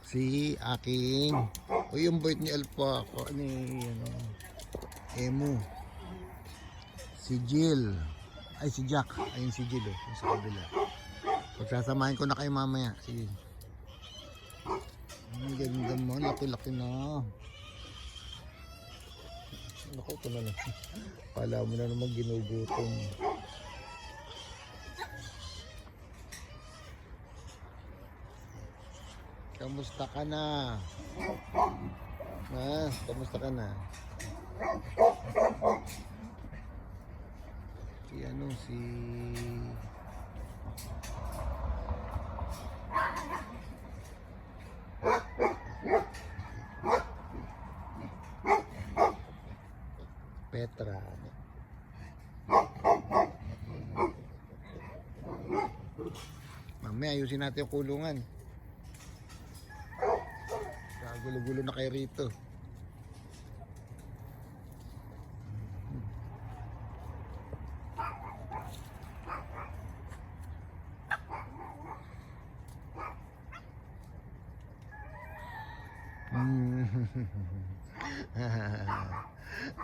si aking yung bait ni Alpha ako ni Emu, si Jill, ay si Jack, ayun si Jill yung sa kabila. Pagsasamahin ko na kayo mamaya. Sige. Ang ganda mo, laki-laki na. Naku, ito na lang. Kala mo na naman ginugutom. Kamusta ka na? Kamusta ka na? Si Petra. Mamaya ayusin natin yung kulungan. Gulo-gulo na kayo rito.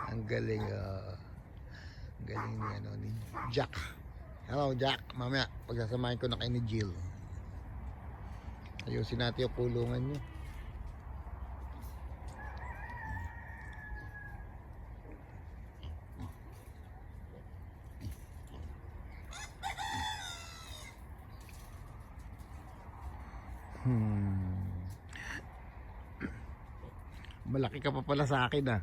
Ang galing, ang galing ni Jack. Hello Jack, mamaya pagsasamahin ko na kayo ni Jill. Ayusin natin yung kulungan nyo. Malaki ka pa pala sa akin